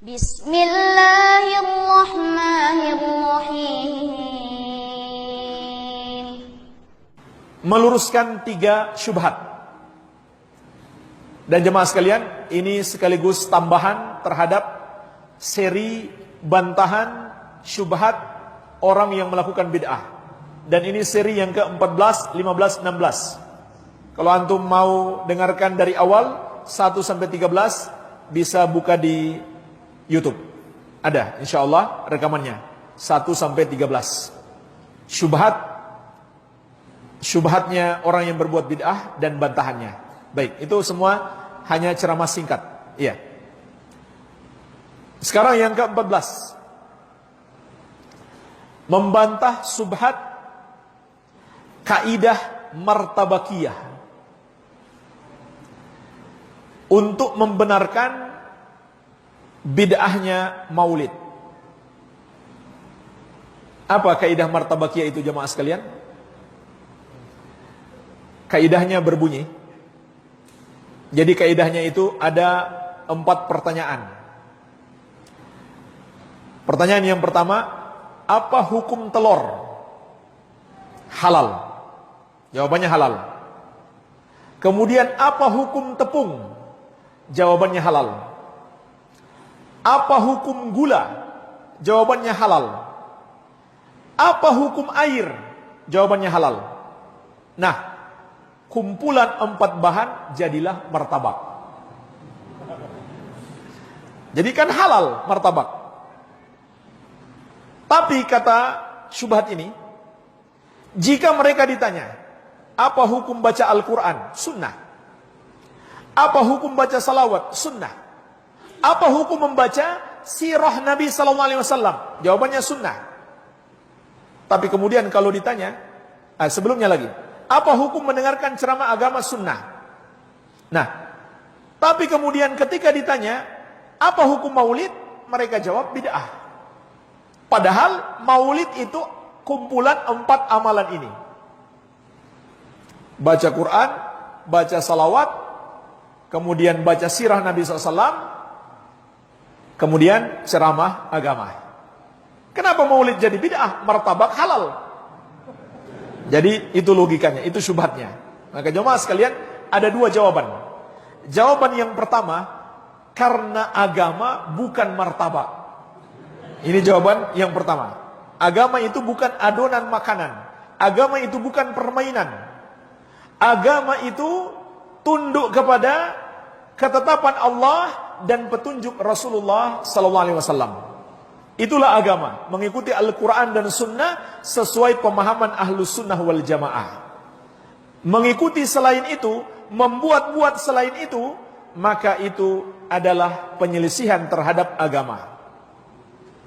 Bismillahirrahmanirrahim. Meluruskan 3 syubhat. Dan jemaah sekalian, ini sekaligus tambahan terhadap seri bantahan syubhat orang yang melakukan bid'ah. Dan ini seri yang ke-14, 15, 16. Kalau antum mau dengarkan dari awal 1 sampai 13, bisa buka di YouTube. Ada insyaallah rekamannya 1 sampai 13. Syubhatnya orang yang berbuat bid'ah dan bantahannya. Baik, itu semua hanya ceramah singkat. Iya. Sekarang yang ke-14. Membantah syubhat kaidah martabakiyah untuk membenarkan bid'ahnya maulid. Apa kaidah martabakiyah itu jemaah sekalian? Kaidahnya berbunyi. Jadi kaidahnya itu ada 4 pertanyaan. Pertanyaan yang pertama, apa hukum telur? Halal. Jawabannya halal. Kemudian apa hukum tepung? Jawabannya halal. Apa hukum gula? Jawabannya halal. Apa hukum air? Jawabannya halal. Nah, kumpulan 4 bahan jadilah martabak. Jadi kan halal martabak. Tapi kata syubhat ini, jika mereka ditanya, apa hukum baca Al-Quran? Sunnah. Apa hukum baca salawat? Sunnah. Apa hukum membaca sirah Nabi SAW? Jawabannya sunnah. Tapi kemudian kalau ditanya, sebelumnya lagi, apa hukum mendengarkan ceramah agama? Sunnah. Nah, tapi kemudian ketika ditanya, apa hukum maulid? Mereka jawab bid'ah. Padahal maulid itu kumpulan 4 amalan ini. Baca Quran, baca salawat, kemudian baca sirah Nabi SAW, kemudian ceramah agama. Kenapa maulid jadi bid'ah? Martabak halal. Jadi itu logikanya, itu syubhatnya. Maka jemaah sekalian, ada 2 jawaban. Jawaban yang pertama, karena agama bukan martabak. Ini jawaban yang pertama. Agama itu bukan adonan makanan. Agama itu bukan permainan. Agama itu tunduk kepada ketetapan Allah dan petunjuk Rasulullah SAW. Itulah agama, mengikuti Al-Quran dan Sunnah sesuai pemahaman Ahlus Sunnah wal Jamaah. Mengikuti selain itu, membuat-buat selain itu, maka itu adalah penyelisihan terhadap agama.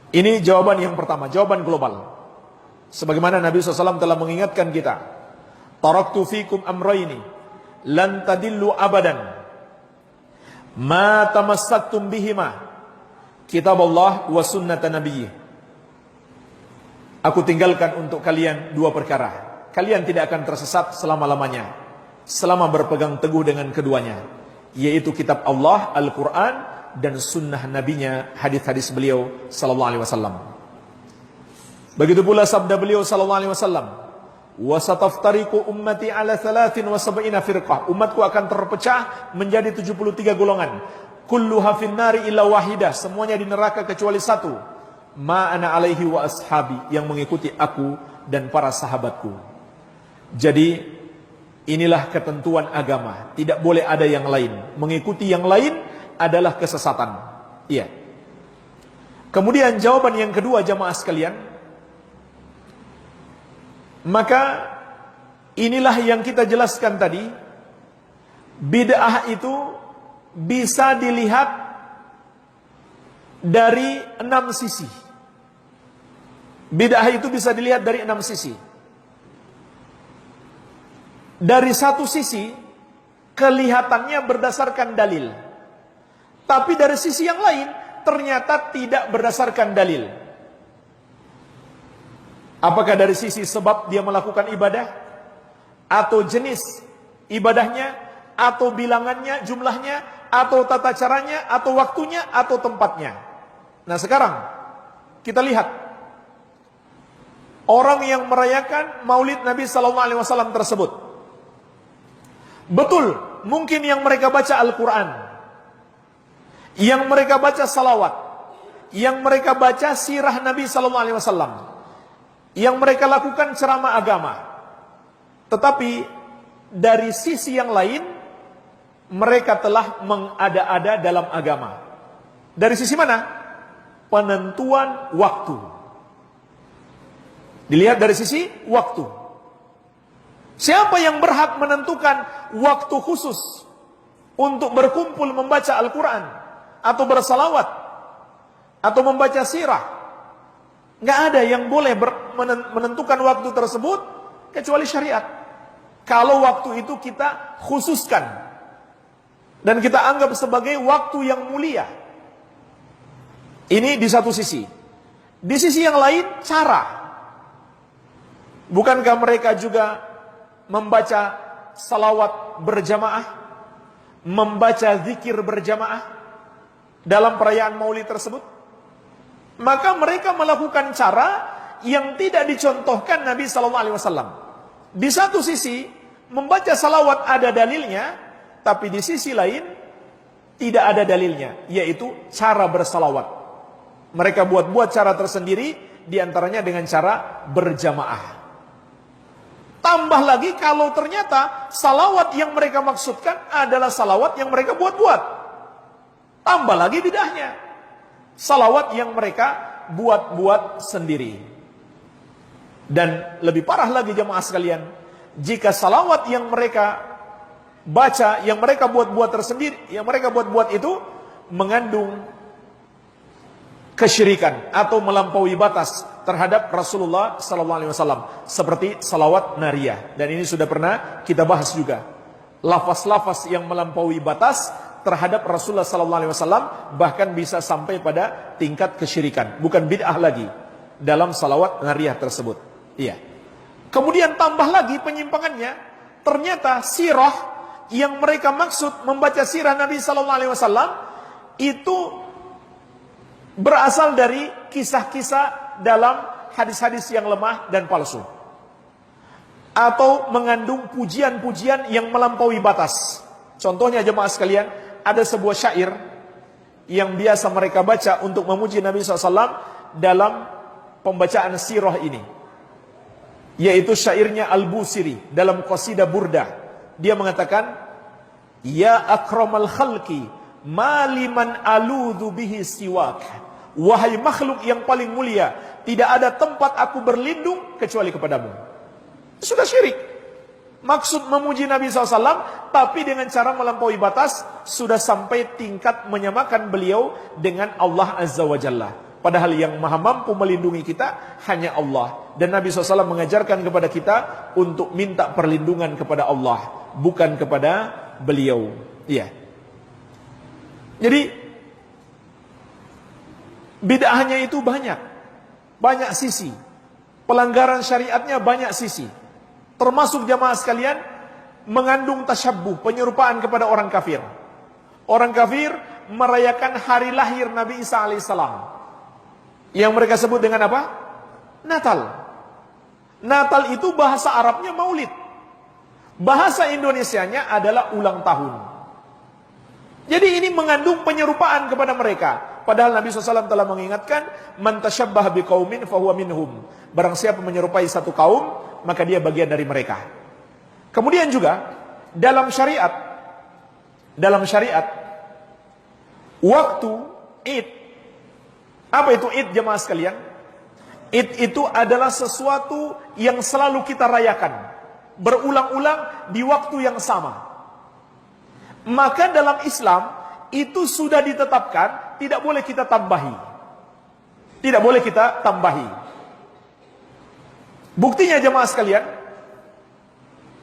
Ini jawaban yang pertama, jawaban global. Sebagaimana Nabi SAW telah mengingatkan kita, taraktu fikum amrayni lan tadillu abadan ma tamassaktum bihima kitab Allah wa sunnata nabiyyi. Aku tinggalkan untuk kalian 2 perkara. Kalian tidak akan tersesat selama-lamanya selama berpegang teguh dengan keduanya, yaitu kitab Allah Al-Quran dan sunnah nabinya, hadis-hadis beliau sallallahu alaihi wasallam. Begitu pula sabda beliau sallallahu alaihi wasallam, wa sataftariqu ummati ala 73 firqah. Umatku akan terpecah menjadi 73 golongan. Kulluha finnari illa wahidah. Semuanya di neraka kecuali 1. Ma ana alaihi wa ashabi, yang mengikuti aku dan para sahabatku. Jadi inilah ketentuan agama. Tidak boleh ada yang lain. Mengikuti yang lain adalah kesesatan. Iya. Kemudian jawaban yang kedua jamaah sekalian, maka inilah yang kita jelaskan tadi. Bid'ah itu bisa dilihat dari 6 sisi. Bid'ah itu bisa dilihat dari 6 sisi. Dari satu sisi, kelihatannya berdasarkan dalil. Tapi dari sisi yang lain, ternyata tidak berdasarkan dalil. Apakah dari sisi sebab dia melakukan ibadah, atau jenis ibadahnya, atau bilangannya, jumlahnya, atau tata caranya, atau waktunya, atau tempatnya. Nah sekarang kita lihat orang yang merayakan Maulid Nabi Sallallahu Alaihi Wasallam tersebut. Betul, mungkin yang mereka baca Al-Quran, yang mereka baca salawat, yang mereka baca sirah Nabi Sallallahu Alaihi Wasallam, yang mereka lakukan ceramah agama. Tetapi dari sisi yang lain, mereka telah mengada-ada dalam agama. Dari sisi mana? Penentuan waktu. Dilihat dari sisi waktu. Siapa yang berhak menentukan waktu khusus untuk berkumpul membaca Al-Quran, atau bersalawat, atau membaca sirah? Nggak ada yang boleh menentukan waktu tersebut kecuali syariat. Kalau waktu itu kita khususkan dan kita anggap sebagai waktu yang mulia. Ini di satu sisi. Di sisi yang lain, cara. Bukankah mereka juga membaca salawat berjamaah, membaca zikir berjamaah dalam perayaan Maulid tersebut? Maka mereka melakukan cara yang tidak dicontohkan Nabi Sallallahu Alaihi Wasallam. Di satu sisi membaca salawat ada dalilnya, tapi di sisi lain tidak ada dalilnya, yaitu cara bersalawat. Mereka buat-buat cara tersendiri, diantaranya dengan cara berjamaah. Tambah lagi kalau ternyata salawat yang mereka maksudkan adalah salawat yang mereka buat-buat. Tambah lagi bidahnya. Salawat yang mereka buat-buat sendiri. Dan lebih parah lagi jemaah sekalian, jika salawat yang mereka baca, yang mereka buat-buat tersendiri, yang mereka buat-buat itu mengandung kesyirikan atau melampaui batas terhadap Rasulullah sallallahu alaihi wasallam, seperti salawat nariyah. Dan ini sudah pernah kita bahas juga. Lafaz-lafaz yang melampaui batas terhadap Rasulullah sallallahu alaihi wasallam bahkan bisa sampai pada tingkat kesyirikan, bukan bid'ah lagi dalam salawat nariyah tersebut. Iya. Kemudian tambah lagi penyimpangannya, ternyata sirah yang mereka maksud membaca sirah Nabi sallallahu alaihi wasallam itu berasal dari kisah-kisah dalam hadis-hadis yang lemah dan palsu, atau mengandung pujian-pujian yang melampaui batas. Contohnya jemaah sekalian, ada sebuah syair yang biasa mereka baca untuk memuji Nabi SAW dalam pembacaan sirah ini, yaitu syairnya Al-Busiri dalam qasidah Burdah. Dia mengatakan, ya akramal khalqi maliman aludhu bihi siwak. Wahai makhluk yang paling mulia, tidak ada tempat aku berlindung kecuali kepadamu. Sudah syirik. Maksud memuji Nabi SAW, tapi dengan cara melampaui batas, sudah sampai tingkat menyamakan beliau dengan Allah Azza wa Jalla. Padahal yang maha mampu melindungi kita hanya Allah. Dan Nabi SAW mengajarkan kepada kita untuk minta perlindungan kepada Allah, bukan kepada beliau. Iya. Jadi bid'ahnya itu banyak sisi. Pelanggaran syariatnya banyak sisi. Termasuk jamaah sekalian mengandung tasyabbuh, penyerupaan kepada orang kafir. Orang kafir merayakan hari lahir Nabi Isa alaihissalam, yang mereka sebut dengan apa? Natal. Natal itu bahasa Arabnya maulid, bahasa Indonesianya adalah ulang tahun. Jadi ini mengandung penyerupaan kepada mereka. Padahal Nabi SAW telah mengingatkan, man tasyabbah biqaumin fahuwa minhum. Barang siapa menyerupai satu kaum, maka dia bagian dari mereka. Kemudian juga dalam syariat, waktu Id. Apa itu Id jemaah sekalian? Id itu adalah sesuatu yang selalu kita rayakan, berulang-ulang di waktu yang sama. Maka dalam Islam itu sudah ditetapkan, tidak boleh kita tambahi. Tidak boleh kita tambahi. Buktinya jemaah sekalian,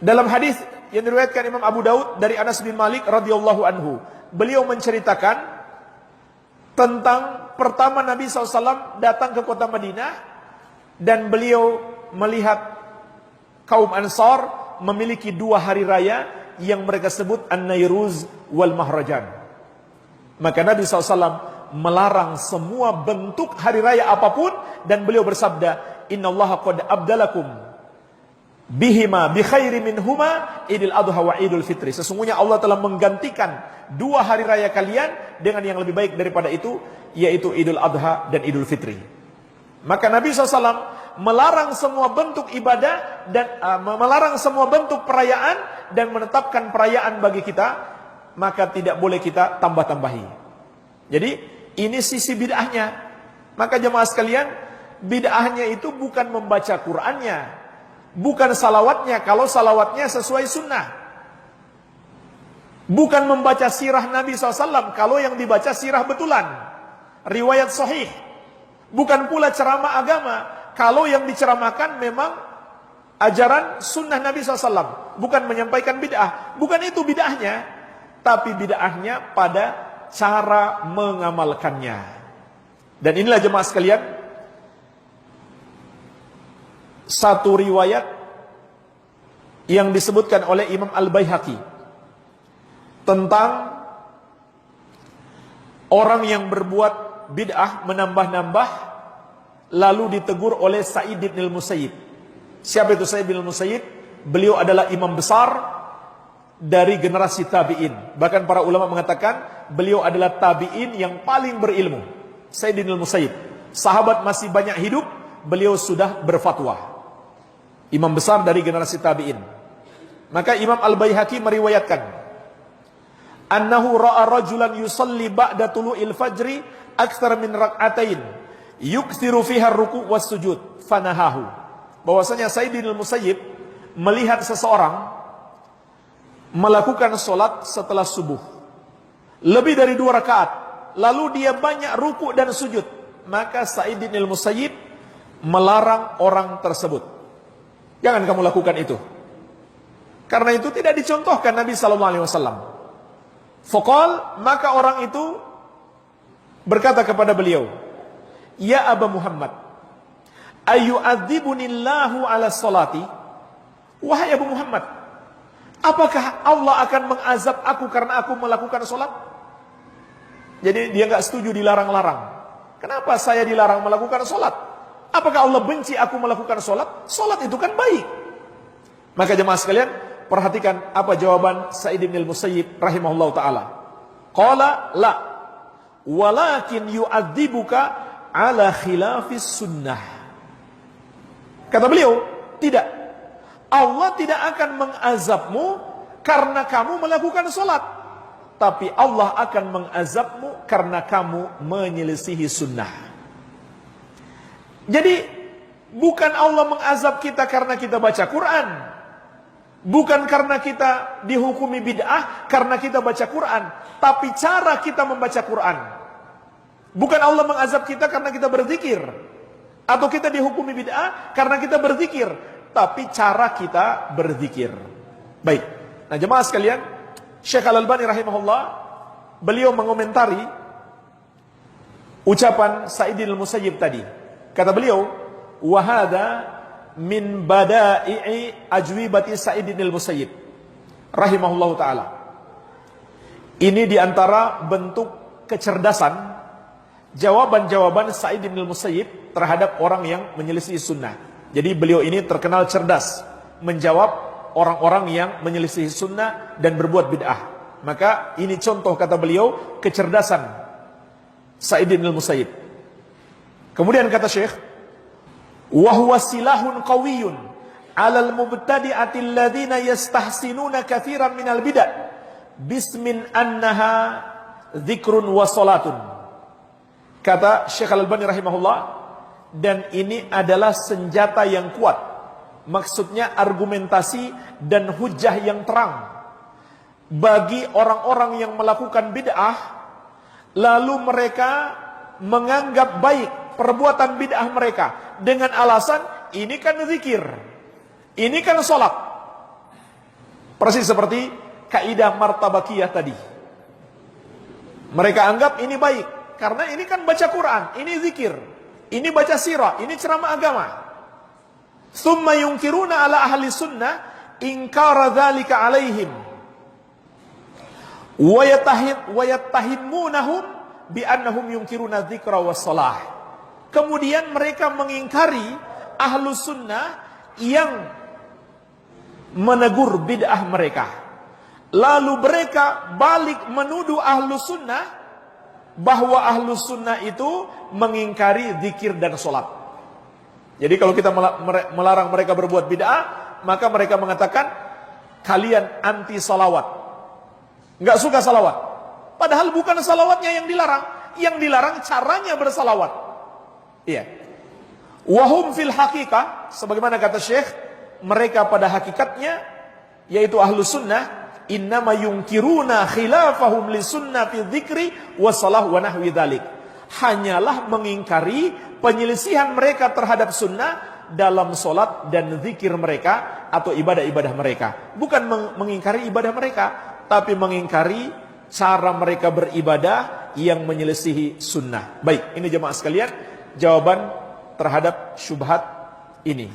dalam hadis yang diriwayatkan Imam Abu Daud dari Anas bin Malik radhiyallahu anhu, beliau menceritakan tentang pertama Nabi SAW datang ke kota Madinah, dan beliau melihat kaum Ansar memiliki dua hari raya yang mereka sebut An-Nairuz wal Mahrajan. Maka Nabi SAW melarang semua bentuk hari raya apapun, dan beliau bersabda, innallaha qad abdalakum bihima bi khairi minhuma idil adha wa idul fitri. Sesungguhnya Allah telah menggantikan dua hari raya kalian dengan yang lebih baik daripada itu, yaitu idul adha dan idul fitri. Maka Nabi SAW melarang semua bentuk ibadah dan melarang semua bentuk perayaan dan menetapkan perayaan bagi kita, maka tidak boleh kita tambah-tambahi. Jadi ini sisi bid'ahnya. Maka jemaah sekalian, bid'ahnya itu bukan membaca Qur'annya, bukan salawatnya kalau salawatnya sesuai sunnah, bukan membaca sirah Nabi SAW kalau yang dibaca sirah betulan, riwayat sahih, bukan pula ceramah agama kalau yang diceramahkan memang ajaran sunnah Nabi SAW, bukan menyampaikan bid'ah. Bukan itu bid'ahnya, tapi bid'ahnya pada cara mengamalkannya. Dan inilah jemaah sekalian, satu riwayat yang disebutkan oleh Imam Al-Baihaqi tentang orang yang berbuat bid'ah, menambah-nambah, lalu ditegur oleh Sa'id bin Al-Musayyib. Siapa itu Sa'id bin Al-Musayyib? Beliau adalah imam besar dari generasi tabi'in. Bahkan para ulama mengatakan beliau adalah tabi'in yang paling berilmu. Sa'id bin Al-Musayyib, sahabat masih banyak hidup, beliau sudah berfatwa. Imam besar dari generasi tabi'in. Maka Imam Al-Baihaqi meriwayatkan, annahu ra'a rajulan yusalli ba'da tulu'il fajri aktsar min rak'atain yukthiru fiha ar-ruku' was sujud fanahahu. Bahwasanya Sa'id bin Al-Musayyib melihat seseorang melakukan solat setelah subuh lebih dari 2 rakaat, lalu dia banyak ruku dan sujud, maka Sa'id bin Al-Musayyib melarang orang tersebut, jangan kamu lakukan itu, karena itu tidak dicontohkan Nabi SAW. Faqal, maka orang itu berkata kepada beliau, ya Aba Muhammad, ayyu'adzibunillahu ala salati, wahai Abu Muhammad, apakah Allah akan mengazab aku karena aku melakukan solat? Jadi dia nggak setuju dilarang-larang. Kenapa saya dilarang melakukan solat? Apakah Allah benci aku melakukan solat? Solat itu kan baik. Maka jemaah sekalian, perhatikan apa jawaban Sa'id bin Al-Musayyib rahimahullah ta'ala. Qala la, walakin yu'adzibuka ala khilafis sunnah. Kata beliau, tidak, Allah tidak akan mengazabmu karena kamu melakukan solat, tapi Allah akan mengazabmu karena kamu menyelisihi sunnah. Jadi bukan Allah mengazab kita karena kita baca Quran, bukan karena kita dihukumi bid'ah karena kita baca Quran, tapi cara kita membaca Quran. Bukan Allah mengazab kita karena kita berzikir, atau kita dihukumi bid'ah karena kita berzikir, tapi cara kita berzikir. Baik. Nah jemaah sekalian, Syekh Al-Albani rahimahullah, beliau mengomentari ucapan Sa'id bin Al-Musayyib tadi. Kata beliau, wa hadza min bada'i ajwibati Sa'id bin Al-Musayyib rahimahullah taala. Ini diantara bentuk kecerdasan jawaban-jawaban Sa'id bin Al-Musayyib terhadap orang yang menyelisih sunnah. Jadi beliau ini terkenal cerdas menjawab orang-orang yang menyelisih sunnah dan berbuat bid'ah. Maka ini contoh, kata beliau, kecerdasan Sa'id bin Al-Musayyib. Kemudian kata Syekh, wa huwa silahun qawiyyun 'alal mubtadi'ati alladziina yastahsinuna katsiran minal bid'ah bismin annaha dzikrun wa salatun. Kata Syekh Al-Albani rahimahullah, dan ini adalah senjata yang kuat, maksudnya argumentasi dan hujah yang terang bagi orang-orang yang melakukan bid'ah, lalu mereka menganggap baik perbuatan bid'ah mereka dengan alasan ini kan zikir, ini kan sholat. Persis seperti kaidah martabakiyah tadi. Mereka anggap ini baik karena ini kan baca Quran, ini zikir, ini baca sirah, ini ceramah agama. Tsumma yunkiruna ala ahli sunnah inkara dzalika alaihim wa yattahimunahum bi annahum yunkiruna dzikra was shalah. Kemudian mereka mengingkari ahlus sunnah yang menegur bid'ah mereka. Lalu mereka balik menuduh ahlus sunnah bahwa ahlus sunnah itu mengingkari zikir dan sholat. Jadi kalau kita melarang mereka berbuat bid'ah, maka mereka mengatakan kalian anti salawat, nggak suka salawat. Padahal bukan salawatnya yang dilarang caranya bersalawat. Iya. Wahum fil hakikah, sebagaimana kata Syekh, mereka pada hakikatnya yaitu ahlus sunnah innama yunkiruna khilafahum li sunnah fi dzikri wassalah wa nahwi dzalik. Hanyalah mengingkari penyelisihan mereka terhadap sunnah dalam solat dan zikir mereka atau ibadah-ibadah mereka. Bukan mengingkari ibadah mereka, tapi mengingkari cara mereka beribadah yang menyelisihi sunnah. Baik, ini jemaah sekalian jawaban terhadap syubhat ini.